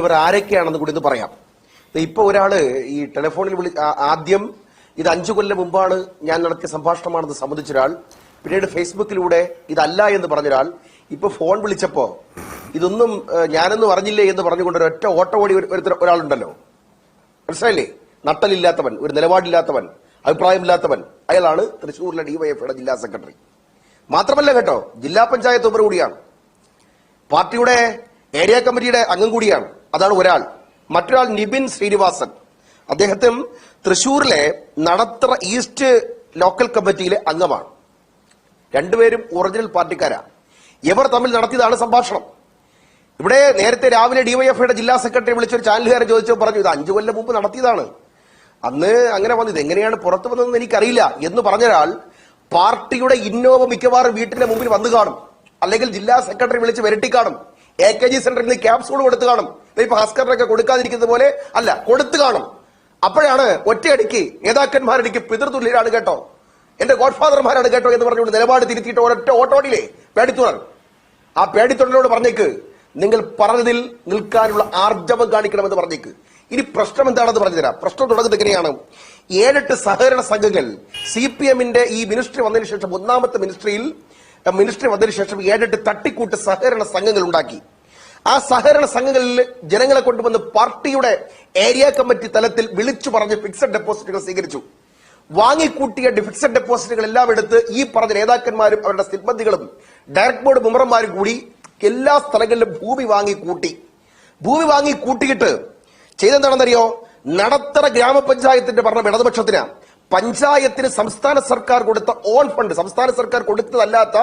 ഇവർ ആരൊക്കെയാണെന്ന് കൂടി ഇത് പറയാം. ഇപ്പൊ ഒരാള് ഈ ടെലിഫോണിൽ ആദ്യം ഇത് 5 കൊല്ലം മുമ്പാണ് ഞാൻ നടത്തിയ സംഭാഷണമാണെന്ന് സംബന്ധിച്ച ഒരാൾ, പിന്നീട് ഫേസ്ബുക്കിലൂടെ ഇതല്ല എന്ന് പറഞ്ഞൊരാൾ, ഇപ്പൊ ഫോൺ വിളിച്ചപ്പോ ഇതൊന്നും ഞാനൊന്നും അറിഞ്ഞില്ലേ എന്ന് പറഞ്ഞുകൊണ്ട് ഒരൊറ്റ ഓട്ടോടി ഒരാളുണ്ടല്ലോ, മനസ്സിലായില്ലേ? നട്ടലില്ലാത്തവൻ, ഒരു നിലപാടില്ലാത്തവൻ, അഭിപ്രായമില്ലാത്തവൻ, അയാളാണ് തൃശ്ശൂരിലെ ഡിവൈഎഫ്ഐയുടെ ജില്ലാ സെക്രട്ടറി. മാത്രമല്ല കേട്ടോ, ജില്ലാ പഞ്ചായത്ത് മെമ്പർ കൂടിയാണ്, പാർട്ടിയുടെ ഏരിയ കമ്മിറ്റിയുടെ അംഗം കൂടിയാണ്. അതാണ് ഒരാൾ. മറ്റൊരാൾ നിബിൻ ശ്രീനിവാസൻ, അദ്ദേഹത്തിന് തൃശൂരിലെ നടത്തറ ഈസ്റ്റ് ലോക്കൽ കമ്മിറ്റിയിലെ അംഗമാണ്. രണ്ടുപേരും ഒറിജിനൽ പാർട്ടിക്കാരാണ്. ഇവർ തമ്മിൽ നടത്തിയതാണ് സംഭാഷണം. ഇവിടെ നേരത്തെ രാവിലെ ഡിവൈഎഫ്ഐയുടെ ജില്ലാ സെക്രട്ടറി വിളിച്ചൊരു ചാനലുകാരൻ ചോദിച്ചപ്പോൾ പറഞ്ഞു, ഇത് 5 കൊല്ലം മുമ്പ് നടത്തിയതാണ്, അന്ന് അങ്ങനെ വന്നത്, എങ്ങനെയാണ് പുറത്തു വന്നതെന്ന് എനിക്കറിയില്ല എന്ന് പറഞ്ഞൊരാൾ പാർട്ടിയുടെ ഇന്നോവ മിക്കവാറും വീട്ടിന്റെ മുമ്പിൽ വന്നു കാണും, അല്ലെങ്കിൽ ജില്ലാ സെക്രട്ടറി വിളിച്ച് വരട്ടിക്കാണും, AKG സെന്ററിൽ നിന്ന് ക്യാപ്സൂൾ കൊടുത്തു കാണും. ഇപ്പൊ ഹസ്കറിനൊക്കെ കൊടുക്കാതിരിക്കുന്നത് പോലെ അല്ല, കൊടുത്തു കാണും. അപ്പോഴാണ് ഒറ്റയടിക്ക് നേതാക്കന്മാരടിക്ക് പിതൃതുല്യരാണ് കേട്ടോ, എന്റെ ഗോഡ്ഫാദർമാരാണ് കേട്ടോ എന്ന് പറഞ്ഞുകൊണ്ട് നിലപാട് തിരുത്തിയിട്ട് ഒരൊറ്റ ഓട്ടോടിയിലെ പേടിത്തുണർ, ആ പേടിത്തുണരോട് പറഞ്ഞേക്ക്, നിങ്ങൾ പറഞ്ഞതിൽ നിൽക്കാനുള്ള ആർജവം കാണിക്കണമെന്ന് പറഞ്ഞേക്ക്. ഇനി പ്രശ്നം എന്താണെന്ന് പറഞ്ഞുതരാം. പ്രശ്നം തുടങ്ങുന്നത് എങ്ങനെയാണ്? 7-8 സഹകരണ സംഘങ്ങൾ CPMന്റെ ഈ മിനിസ്ട്രി വന്നതിന് ശേഷം, ഒന്നാമത്തെ മിനിസ്ട്രി വന്നതിന് ശേഷം 7-8 തട്ടിക്കൂട്ട് സഹകരണ സംഘങ്ങൾ ഉണ്ടാക്കി. ആ സഹകരണ സംഘങ്ങളിൽ ജനങ്ങളെ കൊണ്ടുവന്ന് പാർട്ടിയുടെ ഏരിയ കമ്മിറ്റി തലത്തിൽ വിളിച്ചു പറഞ്ഞ് ഫിക്സഡ് ഡെപ്പോസിറ്റുകൾ സ്വീകരിച്ചു. വാങ്ങിക്കൂട്ടിയ ഫിക്സഡ് ഡെപ്പോസിറ്റുകൾ എല്ലാം എടുത്ത് ഈ പറഞ്ഞ നേതാക്കന്മാരും അവരുടെ സിബ്ബന്ദികളും ഡയറക്ട് ബോർഡ് മെമ്പർമാരും കൂടി എല്ലാ സ്ഥലങ്ങളിലും ഭൂമി വാങ്ങി കൂട്ടിയിട്ട് ചെയ്തെന്താണെന്നറിയോ? നടത്തറ ഗ്രാമപഞ്ചായത്തിന്റെ ഭരണം ഇടതുപക്ഷത്തിന്, പഞ്ചായത്തിന് സംസ്ഥാന സർക്കാർ കൊടുത്ത ഓൺ ഫണ്ട്, സംസ്ഥാന സർക്കാർ കൊടുത്തതല്ലാത്ത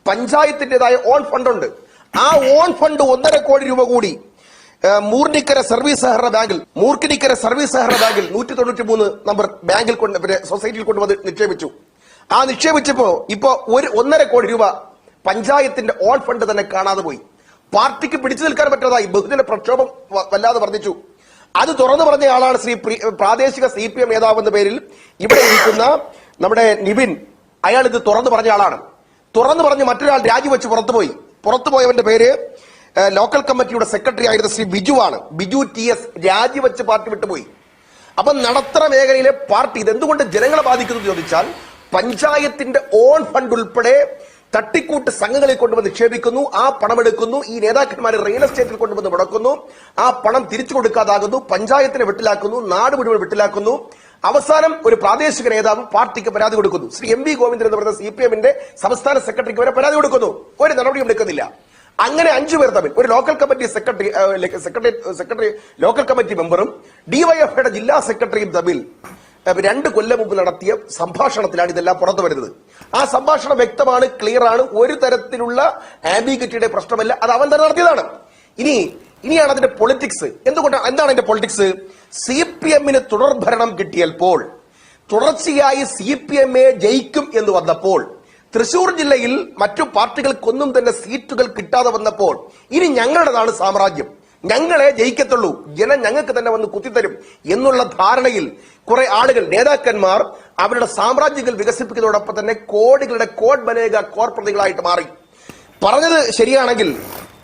പഞ്ചായത്തിന്റേതായ ഓൺ ഫണ്ട് ഉണ്ട്. ആ ഓൺ ഫണ്ട് 1.5 കോടി രൂപ കൂടി മൂർക്കനിക്കര സർവീസ് സഹകരണ ബാങ്കിൽ 193 നമ്പർ ബാങ്കിൽ സൊസൈറ്റിയിൽ കൊണ്ടുവന്ന് നിക്ഷേപിച്ചു. ആ നിക്ഷേപിച്ചപ്പോ ഇപ്പൊ 1.5 കോടി രൂപ പഞ്ചായത്തിന്റെ ഓൺ ഫണ്ട് തന്നെ കാണാതെ പോയി. പാർട്ടിക്ക് പിടിച്ചു നിൽക്കാൻ പറ്റാതായി. ബഹുജന പ്രക്ഷോഭം വല്ലാതെ വർദ്ധിച്ചു. അത് തുറന്നു പറഞ്ഞ ആളാണ് പ്രാദേശിക CPM നേതാവ് എന്ന പേരിൽ ഇവിടെ ഇരിക്കുന്ന നമ്മുടെ നിബിൻ. അയാൾ ഇത് തുറന്നു പറഞ്ഞ ആളാണ്. തുറന്നു പറഞ്ഞ് മറ്റൊരാൾ രാജിവെച്ച് പുറത്തുപോയവന്റെ പേര് ലോക്കൽ കമ്മിറ്റിയുടെ സെക്രട്ടറി ആയിരുന്ന ശ്രീ ബിജു ആണ്. ബിജു TS രാജിവെച്ച് പാർട്ടി വിട്ടുപോയി. അപ്പൊ നടത്തറ മേഖലയിലെ പാർട്ടി ഇതെന്തുകൊണ്ട് ജനങ്ങളെ ബാധിക്കുന്നു ചോദിച്ചാൽ, പഞ്ചായത്തിന്റെ ഓൺ ഫണ്ട് ഉൾപ്പെടെ തട്ടിക്കൂട്ട് സംഘങ്ങളിൽ കൊണ്ടുവന്ന് നിക്ഷേപിക്കുന്നു, ആ പണമെടുക്കുന്നു, ഈ നേതാക്കന്മാരെ റിയൽ എസ്റ്റേറ്റിൽ കൊണ്ടുവന്ന് മുടക്കുന്നു, ആ പണം തിരിച്ചു കൊടുക്കാതാകുന്നു, പഞ്ചായത്തിനെ വെട്ടിലാക്കുന്നു, നാട് മുഴുവൻ വെട്ടിലാക്കുന്നു. അവസാനം ഒരു പ്രാദേശിക നേതാവ് പാർട്ടിക്ക് പരാതി കൊടുക്കുന്നു. ശ്രീ MV ഗോവിന്ദൻ എന്ന് പറയുന്ന CPMന്റെ സംസ്ഥാന സെക്രട്ടറിക്ക് വരെ പരാതി കൊടുക്കുന്നു. ഒരു നടപടിയും എടുക്കുന്നില്ല. അങ്ങനെ 5 പേർ തമ്മിൽ, ഒരു local committee secretary local committee മെമ്പറും ഡിവൈഎഫ്ഐയുടെ ജില്ലാ സെക്രട്ടറിയും തമ്മിൽ 2 കൊല്ലം മുമ്പ് നടത്തിയ സംഭാഷണത്തിലാണ് ഇതെല്ലാം പുറത്തു വരുന്നത്. ആ സംഭാഷണം വ്യക്തമാണ്, ക്ലിയർ ആണ്, ഒരു തരത്തിലുള്ള ആംബിഗിറ്റിയുടെ പ്രശ്നമല്ല, അത് അവൻ തന്നെ നടത്തിയതാണ്. ഇനിയാണ് അതിന്റെ പൊളിറ്റിക്സ്. എന്താണ് അതിന്റെ പൊളിറ്റിക്സ്? CPMന് തുടർഭരണം കിട്ടിയപ്പോൾ, തുടർച്ചയായി CPM ജയിക്കും എന്ന് വന്നപ്പോൾ, തൃശൂർ ജില്ലയിൽ മറ്റു പാർട്ടികൾക്കൊന്നും തന്നെ സീറ്റുകൾ കിട്ടാതെ വന്നപ്പോൾ, ഇനി ഞങ്ങളുടേതാണ് സാമ്രാജ്യം, ഞങ്ങളെ ജയിക്കത്തുള്ളൂ, ജനം ഞങ്ങൾക്ക് തന്നെ വന്ന് കുത്തിത്തരും എന്നുള്ള ധാരണയിൽ കുറെ ആളുകൾ, നേതാക്കന്മാർ അവരുടെ സാമ്രാജ്യങ്ങൾ വികസിപ്പിക്കുന്നതോടൊപ്പം തന്നെ കോടികളുടെ കോഡ് ബനേഗ കോർപ്രതികളായിട്ട് മാറി. പറഞ്ഞത് ശരിയാണെങ്കിൽ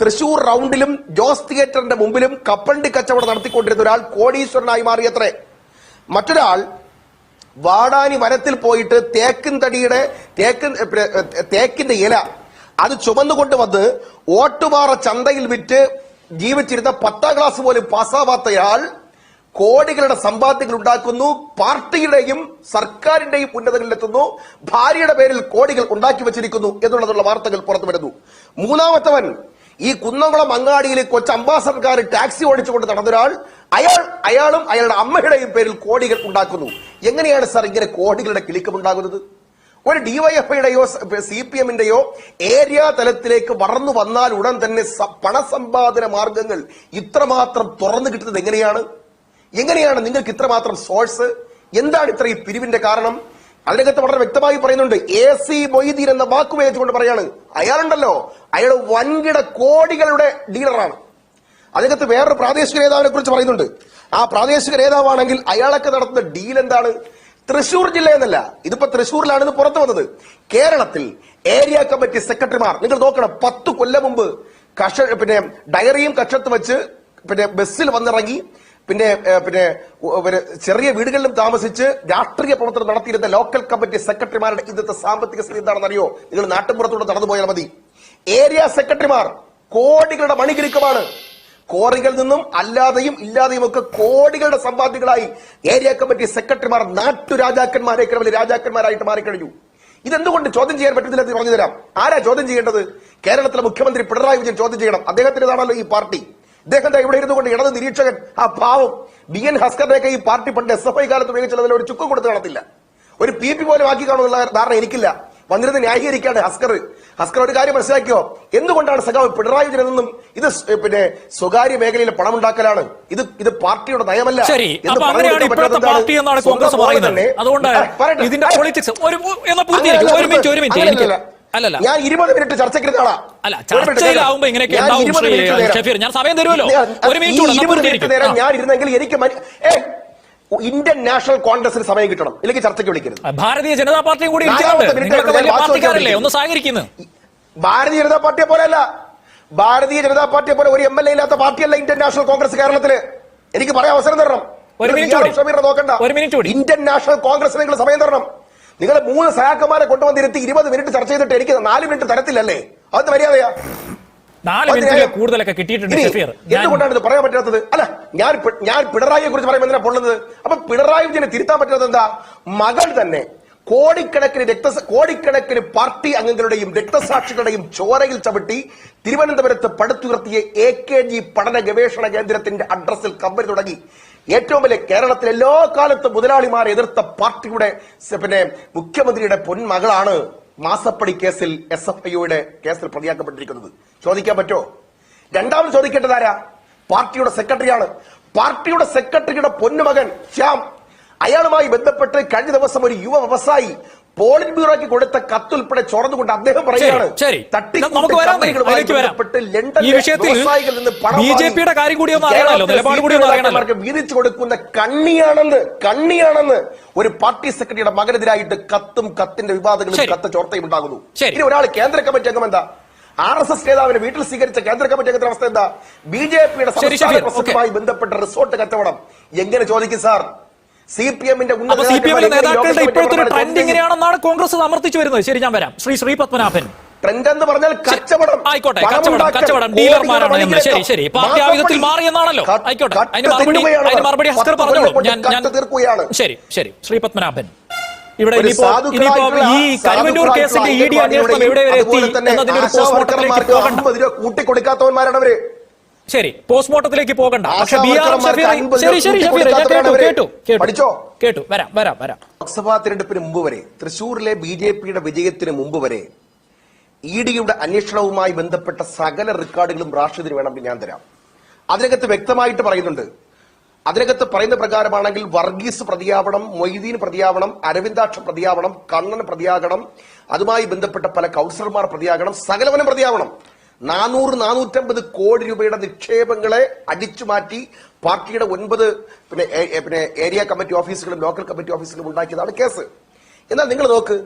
തൃശൂർ റൗണ്ടിലും ജോസ് തിയേറ്ററിന്റെ മുമ്പിലും കപ്പലണ്ടി കച്ചവടം നടത്തിക്കൊണ്ടിരുന്ന ഒരാൾ കോടീശ്വരനായി മാറിയത്രേ. മറ്റൊരാൾ വാടാനി വനത്തിൽ പോയിട്ട് തേക്കിന്റെ ഇല അത് ചുമന്നുകൊണ്ട് വന്ന് ഓട്ടുപാറ ചന്തയിൽ വിറ്റ് ജീവിച്ചിരുന്ന 10ാം ക്ലാസ് പോലും പാസ്സാവാത്തയാൾ കോടികളുടെ സമ്പാദ്യങ്ങൾ ഉണ്ടാക്കുന്നു, പാർട്ടിയുടെയും സർക്കാരിന്റെയും ഉന്നതങ്ങളിലെത്തുന്നു, ഭാര്യയുടെ പേരിൽ കോടികൾ ഉണ്ടാക്കി വെച്ചിരിക്കുന്നു എന്നുള്ളതുള്ള വാർത്തകൾ പുറത്തു വരുന്നു. മൂന്നാമത്തവൻ ഈ കുന്നംകുളം അങ്ങാടിയിൽ കൊച്ചു അംബാസഡർക്കാർ ടാക്സി ഓടിച്ചുകൊണ്ട് നടന്നൊരാൾ, അയാളും അയാളുടെ അമ്മയുടെയും പേരിൽ കോടികൾ ഉണ്ടാക്കുന്നു. എങ്ങനെയാണ് സാർ ഇങ്ങനെ കോടികളുടെ കിളിക്കമുണ്ടാകുന്നത്? ഒരു ഡിവൈഎഫ്ഐയുടെയോ CPMന്റെയോ ഏരിയ തലത്തിലേക്ക് വളർന്നു വന്നാൽ ഉടൻ തന്നെ പണസമ്പാദന മാർഗങ്ങൾ ഇത്രമാത്രം തുറന്നു കിട്ടുന്നത് എങ്ങനെയാണ് നിങ്ങൾക്ക് ഇത്രമാത്രം സോഴ്സ്? എന്താണ് ഇത്ര ഈ പിരിവിന്റെ കാരണം? അതിനകത്ത് വളരെ വ്യക്തമായി പറയുന്നുണ്ട്. AC മൊയ്തീൻ എന്ന വാക്കുപയോഗിച്ചുകൊണ്ട് പറയാണ്, അയാളുണ്ടല്ലോ, അയാൾ വൻകിട കോടികളുടെ ഡീലറാണ്. അതിനകത്ത് വേറൊരു പ്രാദേശിക നേതാവിനെ കുറിച്ച് പറയുന്നുണ്ട്. ആ പ്രാദേശിക നേതാവാണെങ്കിൽ അയാളൊക്കെ നടത്തുന്ന ഡീൽ എന്താണ്? തൃശൂർ ജില്ല എന്നല്ല, ഇതിപ്പോ തൃശൂരിലാണ് ഇത് പുറത്തു വന്നത്. കേരളത്തിൽ ഏരിയ കമ്മിറ്റി സെക്രട്ടറിമാർ നിങ്ങൾ നോക്കണം, 10 കൊല്ലം മുമ്പ് ഡയറിയും കക്ഷത്ത് വെച്ച് പിന്നെ ബസ്സിൽ വന്നിറങ്ങി പിന്നെ ചെറിയ വീടുകളിലും താമസിച്ച് രാഷ്ട്രീയ പ്രവർത്തനം നടത്തിയിരുന്ന ലോക്കൽ കമ്മിറ്റി സെക്രട്ടറിമാരുടെ ഇന്നത്തെ സാമ്പത്തിക സ്ഥിതി എന്താണെന്ന് അറിയോ? നിങ്ങൾ നാട്ടിൻപുറത്തൂടെ നടന്നു പോയാൽ മതി. ഏരിയ സെക്രട്ടറിമാർ കോടികളുടെ മണികിരിക്കമാണ്. കോറികളിൽ നിന്നും അല്ലാതെയും ഇല്ലാതെയും ഒക്കെ കോടികളുടെ സമ്പാദ്യങ്ങളായി ഏരിയ കമ്മിറ്റി സെക്രട്ടറിമാർ നാട്ടുരാജാക്കന്മാരേക്കാൾ വലിയ രാജാക്കന്മാരായിട്ട് മാറിക്കഴിഞ്ഞു. ഇതെന്തുകൊണ്ട് ചോദ്യം ചെയ്യാൻ പറ്റുന്നില്ല എന്ന് പറഞ്ഞു തരാം. ആരാ ചോദ്യം ചെയ്യേണ്ടത്? കേരളത്തിലെ മുഖ്യമന്ത്രി പിണറായി വിജയൻ ചോദ്യം ചെയ്യണം. അദ്ദേഹത്തിൻ്റെതാണല്ലോ ഈ പാർട്ടി. ഇദ്ദേഹത്തെ ഇവിടെ ഇരുന്നുകൊണ്ട് ഇടത് നിരീക്ഷകൻ ആ പാവം BN ഹസ്കറിനെയൊക്കെ ഈ പാർട്ടി പണ്ട് SFI കാലത്ത് ഉപയോഗിച്ചുള്ളതിൽ ഒരു ചുക്കും കൊടുത്ത് കാണത്തില്ല. ഒരു PP പോലും ആക്കി കാണുമെന്നുള്ള ധാരണ എനിക്കില്ല. വന്നിരുന്ന് ന്യായീകരിക്കാണ് ഹസ്കർ ഒരു കാര്യം മനസ്സിലാക്കിയോ? എന്തുകൊണ്ടാണ് സഖാവ് പിണറായി വിജയനിൽ നിന്നും ഇത് പിന്നെ സ്വകാര്യ മേഖലയിൽ പണം ഉണ്ടാക്കലാണ്, ഇത് പാർട്ടിയുടെ നയമല്ല. ഞാൻ 20 മിനിറ്റ് ചർച്ചയ്ക്ക് നേരം ഞാൻ ഇരുന്നെങ്കിൽ എനിക്ക് ഇന്ത്യൻ നാഷണൽ കോൺഗ്രസിന് സമയം കിട്ടണം, ഇല്ലെങ്കിൽ ചർച്ചയ്ക്ക് വിളിക്കരുത്. ഭാരതീയ ജനതാ പാർട്ടിയും കൂടി ഭാരതീയ ജനതാ പാർട്ടിയെ പോലെയല്ല. ഭാരതീയ ജനതാ പാർട്ടിയെ പോലെ ഒരു MLA ഇല്ലാത്ത പാർട്ടിയല്ല ഇന്ത്യൻ നാഷണൽ കോൺഗ്രസ് കേരളത്തില്. എനിക്ക് പറയാൻ അവസരം തരണം. നോക്കണ്ട, ഇന്ത്യൻ നാഷണൽ കോൺഗ്രസിന് നിങ്ങൾ സമയം തരണം. നിങ്ങൾ 3 സഹാക്കന്മാരെ കൊണ്ടുവന്നിരുത്തി 20 മിനിറ്റ് ചർച്ച ചെയ്തിട്ട് എനിക്ക് 4 മിനിറ്റ് തരത്തില്ലല്ലേ? അത് മര്യാദയാ? 4 മിനിറ്റ് കൂടുതലൊക്കെ കിട്ടിയിട്ടുണ്ട്. എന്തുകൊണ്ടാണ് ഇത് പറയാൻ പറ്റാത്തത്? അല്ല, ഞാൻ പിണറായിയെ കുറിച്ച് പറയുമ്പോൾ എന്തിനാ പൊള്ളുന്നത്? അപ്പൊ പിണറായി വിജയനെ തിരുത്താൻ പറ്റാത്തത് എന്താ? മകൾ തന്നെ കോടിക്കണക്കിന് പാർട്ടി അംഗങ്ങളുടെയും രക്തസാക്ഷികളുടെയും ചോരയിൽ ചവിട്ടി തിരുവനന്തപുരത്ത് പടുത്തുയർത്തിയ AKG പഠന ഗവേഷണ കേന്ദ്രത്തിന്റെ അഡ്രസ്സിൽ കമ്പനി തുടങ്ങി. ഏറ്റവും വലിയ കേരളത്തിൽ എല്ലാ കാലത്തും മുതലാളിമാരെ എതിർത്ത പാർട്ടിയുടെ പിന്നെ മുഖ്യമന്ത്രിയുടെ പൊന്മകളാണ് മാസപ്പടി കേസിൽ SFIയുടെ കേസിൽ പ്രതിയാക്കപ്പെട്ടിരിക്കുന്നത്. ചോദിക്കാൻ പറ്റുമോ? രണ്ടാമത് ചോദിക്കേണ്ടതാരാ? പാർട്ടിയുടെ സെക്രട്ടറിയാണ്. പാർട്ടിയുടെ സെക്രട്ടറിയുടെ പൊന്നുമകൻ ശ്യാം, അയാളുമായി ബന്ധപ്പെട്ട് കഴിഞ്ഞ ദിവസം ഒരു യുവ വ്യവസായി പോളിറ്റ് ബ്യൂറോയ്ക്ക് കൊടുത്ത കത്തുൾപ്പെടെ ചോർന്നുകൊണ്ട് അദ്ദേഹം പറയുകയാണ് വീതിച്ചു കൊടുക്കുന്ന കണ്ണിയാണെന്ന് ഒരു പാർട്ടി സെക്രട്ടറിയുടെ മകനെതിരായിട്ട് കത്തിന്റെ വിവാദങ്ങളും കത്ത് ചോർത്തയും ഉണ്ടാകുന്നു. ഇനി ഒരാൾ കേന്ദ്ര കമ്മിറ്റി അംഗം എന്താ? RSS നേതാവിനെ വീട്ടിൽ സ്വീകരിച്ച കേന്ദ്ര കമ്മിറ്റി അംഗത്തിന്റെ അവസ്ഥ എന്താ? BJPയുടെ സംസ്ഥാന പ്രസിഡന്റുമായി ബന്ധപ്പെട്ട റിസോർട്ട് കച്ചവടം എങ്ങനെ ചോദിക്കും സാർ? CPMന്റെ നേതാക്കളുടെ ഇപ്പോഴത്തെ ഒരു ട്രെൻഡ് എങ്ങനെയാണെന്നാണ് കോൺഗ്രസ് സമർത്ഥിച്ചു വരുന്നത്. ശരി, ഞാൻ വരാം. ശ്രീ പത്മനാഭൻ, ട്രെൻഡ് എന്ന് പറഞ്ഞാൽ കച്ചവടം. ആയിക്കോട്ടെ, കച്ചവടം ഡീലർമാരാണ് എന്ന്. ശരി, പാർട്ടി ആയുധത്തിൽ മാറിയെന്നാണല്ലോ. ആയിക്കോട്ടെ, അതിന് മറുപടി ഹസ്കർ പറഞ്ഞോളൂ. ശരി, ശ്രീ പത്മനാഭൻ, ഇവിടെ ഈ കരുവന്നൂർ കേസിന്റെ ED അന്വേഷണം എവിടെ വരെ എത്തി എന്നതിന്റെ ഒരു പോസ്റ്റ്മോർട്ടത്തിലേക്ക് പോകണ്ട. കൂട്ടിക്കൊടുക്കാത്തവന്മാരാണ് അവര്. ശരി, പോസ്റ്റ്മോർട്ടത്തിലേക്ക് പോകണ്ട. പക്ഷെ കേട്ടു. വരാം. ലോക്സഭാ തിരഞ്ഞെടുപ്പിന് മുമ്പ് വരെ, തൃശൂരിലെ BJPയുടെ വിജയത്തിന് മുമ്പ് വരെ EDയുടെ അന്വേഷണവുമായി ബന്ധപ്പെട്ട സകല റെക്കോർഡുകളും റാഷിദിന് വേണമെങ്കിൽ ഞാൻ തരാം. അതിനകത്ത് വ്യക്തമായിട്ട് പറയുന്നുണ്ട്. അതിനകത്ത് പറയുന്ന പ്രകാരമാണെങ്കിൽ വർഗീസ് പ്രതിയാവണം, മൊയ്തീൻ പ്രതിയാവണം, അരവിന്ദാക്ഷ പ്രതിയാവണം, കണ്ണൻ പ്രതിയാകണം, അതുമായി ബന്ധപ്പെട്ട പല കൗൺസിലർമാർ പ്രതിയാകണം, സകലവനും പ്രതിയാവണം. 400-450 കോടി രൂപയുടെ നിക്ഷേപങ്ങളെ അടിച്ചുമാറ്റി പാർട്ടിയുടെ 9 പിന്നെ ഏരിയ കമ്മിറ്റി ഓഫീസുകളും ലോക്കൽ കമ്മിറ്റി ഓഫീസുകളും ഉണ്ടാക്കിയതാണ് കേസ്. എന്നാൽ നിങ്ങൾ നോക്ക്,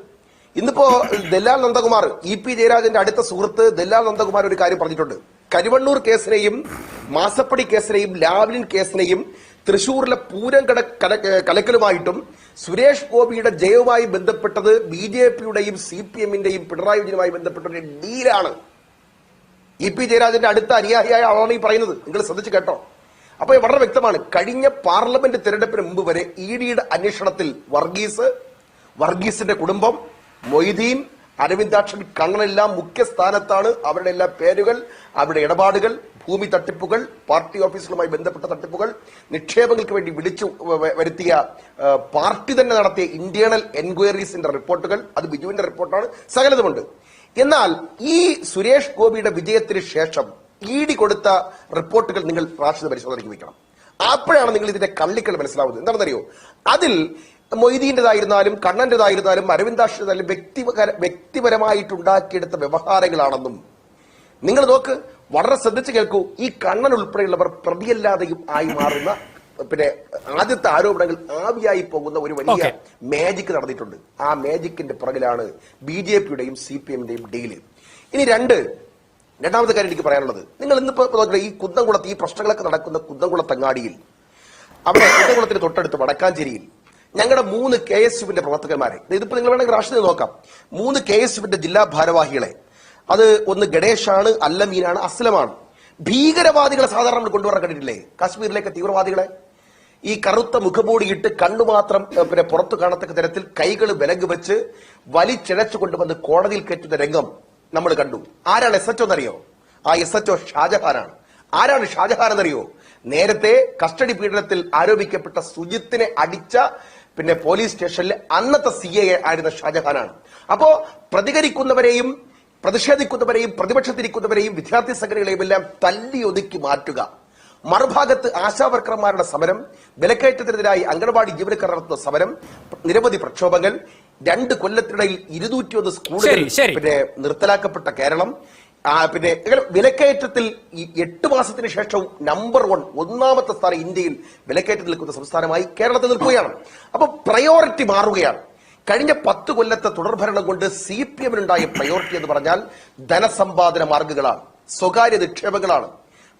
ഇന്നിപ്പോ ദല്ലാൽ നന്ദകുമാർ, EP ജയരാജന്റെ അടുത്ത സുഹൃത്ത് ദല്ലാൽ നന്ദകുമാർ ഒരു കാര്യം പറഞ്ഞിട്ടുണ്ട്. കരുവണ്ണൂർ കേസിനെയും മാസപ്പടി കേസിനെയും ലാവ്ലിൻ കേസിനെയും തൃശൂരിലെ പൂരം കലക്കലുമായിട്ടും സുരേഷ് ഗോപിയുടെ ജയവുമായി ബന്ധപ്പെട്ടത് BJPയുടെയും CPMന്റെയും പിണറായി വിജയനുമായി ബന്ധപ്പെട്ട ഒരു ഡീലാണ്. EP ജയരാജന്റെ അടുത്ത അനുയായിയായ ആളാണ് ഈ പറയുന്നത്. നിങ്ങൾ ശ്രദ്ധിച്ചു കേട്ടോ. അപ്പൊ വളരെ വ്യക്തമാണ്. കഴിഞ്ഞ പാർലമെന്റ് തെരഞ്ഞെടുപ്പിന് മുമ്പ് വരെ EDയുടെ അന്വേഷണത്തിൽ വർഗീസിന്റെ കുടുംബം, മൊയ്തീൻ, അരവിന്ദാക്ഷൻ, കണ്ണനെല്ലാം മുഖ്യ സ്ഥാനത്താണ്. അവരുടെ എല്ലാ പേരുകൾ, അവരുടെ ഇടപാടുകൾ, ഭൂമി തട്ടിപ്പുകൾ, പാർട്ടി ഓഫീസുകളുമായി ബന്ധപ്പെട്ട തട്ടിപ്പുകൾ, നിക്ഷേപങ്ങൾക്ക് വേണ്ടി വിളിച്ചു വരുത്തിയ പാർട്ടി തന്നെ നടത്തിയ ഇന്റേണൽ എൻക്വയറീസിന്റെ റിപ്പോർട്ടുകൾ, അത് ബിജുവിന്റെ റിപ്പോർട്ടാണ്, സകലതുമുണ്ട്. എന്നാൽ ഈ സുരേഷ് ഗോപിയുടെ വിജയത്തിന് ശേഷം ED കൊടുത്ത റിപ്പോർട്ടുകൾ നിങ്ങൾ റാഷിദ് പരിശോധനയ്ക്ക് വയ്ക്കണം. അപ്പോഴാണ് നിങ്ങൾ ഇതിന്റെ കള്ളിക്കൾ മനസ്സിലാവുന്നത്. എന്താണെന്നറിയോ? അതിൽ മൊയ്തീന്റേതായിരുന്നാലും കണ്ണന്റേതായിരുന്നാലും അരവിന്ദാക്ഷനായാലും വ്യക്തിപരമായിട്ടുണ്ടാക്കിയെടുത്ത വ്യവഹാരങ്ങളാണെന്നും നിങ്ങൾ നോക്ക്, വളരെ ശ്രദ്ധിച്ചു കേൾക്കൂ. ഈ കണ്ണൻ ഉൾപ്പെടെയുള്ളവർ പ്രതിയല്ലാതെയും ആയി മാറുന്ന പിന്നെ ആദ്യത്തെ ആരോപണങ്ങൾ ആവിയായി പോകുന്ന ഒരു വലിയ മാജിക് നടന്നിട്ടുണ്ട്. ആ മാജിക്കിന്റെ പുറകിലാണ് BJPയുടെയും CPMന്റെയും ഡീല്. ഇനി 2, രണ്ടാമത്തെ കാര്യം എനിക്ക് പറയാനുള്ളത്, നിങ്ങൾ ഇന്നിപ്പോ ഈ കുന്നംകുളത്ത് ഈ പ്രശ്നങ്ങളൊക്കെ നടക്കുന്ന കുന്നംകുളത്തങ്ങാടിയിൽ, അവിടെ കുന്നംകുളത്തിന് തൊട്ടടുത്ത് വടക്കാഞ്ചേരിയിൽ ഞങ്ങളുടെ 3 KSUവിന്റെ പ്രവർത്തകന്മാരെ, ഇതിപ്പോ നിങ്ങൾ വേണമെങ്കിൽ രാഷ്ട്രീയം നോക്കാം, 3 KSUവിന്റെ ജില്ലാ ഭാരവാഹികളെ, അത് ഒന്ന് ഗണേഷാണ്, അല്ലമീനാണ്, അസ്ലമാണ്, ഭീകരവാദികളെ സാധാരണ നമ്മൾ കൊണ്ടുവരാൻ കണ്ടിട്ടില്ലേ കാശ്മീരിലേക്ക് തീവ്രവാദികളെ? ഈ കറുത്ത മുഖമൂടിയിട്ട് കണ്ണു മാത്രം പിന്നെ പുറത്തു കാണത്തക്ക തരത്തിൽ കൈകൾ വിലങ്ങ് വെച്ച് വലിച്ചിഴച്ചു കൊണ്ടുവന്ന് കോടതിയിൽ കയറ്റുന്ന രംഗം നമ്മൾ കണ്ടു. ആരാണ് SHO എന്നറിയോ? ആ SHO ഷാജഹാനാണ്. ആരാണ് ഷാജഹാൻ എന്നറിയോ? നേരത്തെ കസ്റ്റഡി പീഡനത്തിൽ ആരോപിക്കപ്പെട്ട സുജിത്തിനെ അടിച്ച പിന്നെ പോലീസ് സ്റ്റേഷനിൽ അന്നത്തെ CA ആയിരുന്ന ഷാജഹാനാണ്. അപ്പോ പ്രതികരിക്കുന്നവരെയും പ്രതിഷേധിക്കുന്നവരെയും പ്രതിപക്ഷത്തിരിക്കുന്നവരെയും വിദ്യാർത്ഥി സംഘടനകളെയും എല്ലാം തല്ലി ഒതുക്കി മാറ്റുക. മറുഭാഗത്ത് ആശാവർക്കർമാരുടെ സമരം, വിലക്കയറ്റത്തിനെതിരായി അംഗൻവാടി ജീവനക്കാർ നടത്തുന്ന സമരം, നിരവധി പ്രക്ഷോഭങ്ങൾ, 2 കൊല്ലത്തിനിടയിൽ 201 സ്കൂളുകൾ പിന്നെ നിർത്തലാക്കപ്പെട്ട കേരളം, പിന്നെ വിലക്കയറ്റത്തിൽ 8 മാസത്തിന് ശേഷവും നമ്പർ 1 ഒന്നാമത്തെ സ്ഥാനം ഇന്ത്യയിൽ വിലക്കയറ്റത്തിൽ നിൽക്കുന്ന സംസ്ഥാനമായി കേരളത്തിൽ നിൽക്കുകയാണ്. അപ്പൊ പ്രയോറിറ്റി മാറുകയാണ്. കഴിഞ്ഞ 10 കൊല്ലത്തെ തുടർഭരണം കൊണ്ട് CPM-നുണ്ടായ പ്രയോറിറ്റി എന്ന് പറഞ്ഞാൽ ധനസമ്പാദന മാർഗങ്ങളാണ്, സ്വകാര്യ നിക്ഷേപങ്ങളാണ്,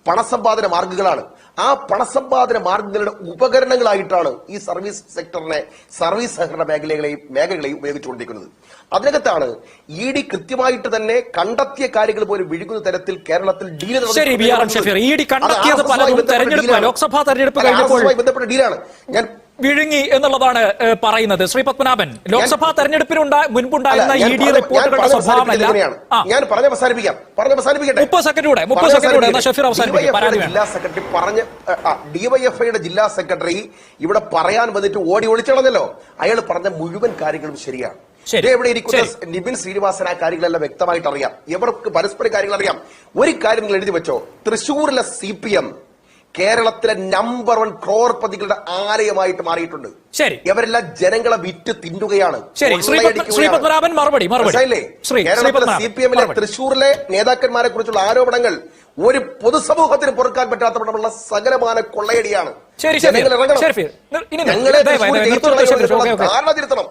പണസമ്പാദന മാർഗങ്ങളാണ്. ആ പണസമ്പാദന മാർഗങ്ങളുടെ ഉപകരണങ്ങളായിട്ടാണ് ഈ സർവീസ് സെക്ടറിനെ, സർവീസ് സഹകരണ മേഖലകളെയും ഉപയോഗിച്ചുകൊണ്ടിരിക്കുന്നത്. അതിനകത്താണ് ED കൃത്യമായിട്ട് തന്നെ കണ്ടെത്തിയ കാര്യങ്ങൾ പോലും വിഴുകുന്ന തരത്തിൽ കേരളത്തിൽ ഡീൽ ബന്ധപ്പെട്ട ഡീലാണ് ഞാൻ വിഴുങ്ങി എന്നുള്ളതാണ് പറയുന്നത്. ശ്രീ പത്മനാഭൻ, ലോക്സഭാ തെരഞ്ഞെടുപ്പിന് മുൻപുണ്ടായിരുന്ന ED റിപ്പോർട്ടുകളുടെ സ്വഭാവമല്ല. ഞാൻ പറഞ്ഞ അവസാനിപ്പിക്കാം. 30 സെക്കൻഡ് ഷഫീർ അവസാനിപ്പിക്കും. ജില്ലാ സെക്രട്ടറി പറഞ്ഞ DYFIയുടെ ജില്ലാ സെക്രട്ടറി ഇവിടെ പറയാൻ വന്നിട്ട് ഓടി ഒളിച്ചളഞ്ഞല്ലോ. അയാൾ പറഞ്ഞ മുഴുവൻ കാര്യങ്ങളും ശരിയാണ്. ഇവിടെ ഇരിക്കുന്ന നിബിൻ ശ്രീനിവാസൻ ആ കാര്യങ്ങളെല്ലാം വ്യക്തമായിട്ട് അറിയാം. ഇവർക്ക് പരസ്പര കാര്യങ്ങൾ അറിയാം. ഒരു കാര്യം നിങ്ങൾ എഴുതി വെച്ചോ, തൃശ്ശൂരിലെ CPM കേരളത്തിലെ നമ്പർ 1 ക്രോർപതികളുടെ ആലയമായിട്ട് മാറിയിട്ടുണ്ട്. ഇവരെല്ലാം ജനങ്ങളെ വിറ്റ് തിന്നുകയാണ്. കേരളത്തിലെ CPM-ലെ തൃശ്ശൂരിലെ നേതാക്കന്മാരെ കുറിച്ചുള്ള ആരോപണങ്ങൾ ഒരു പൊതുസമൂഹത്തിന് പൊറുക്കാൻ പറ്റാത്തവണ്ണമുള്ള സകലമാന കൊള്ളയടിയാണ്. ജനങ്ങൾ ഇറങ്ങണം. ഞങ്ങളെ ധാരണ തിരുത്തണം.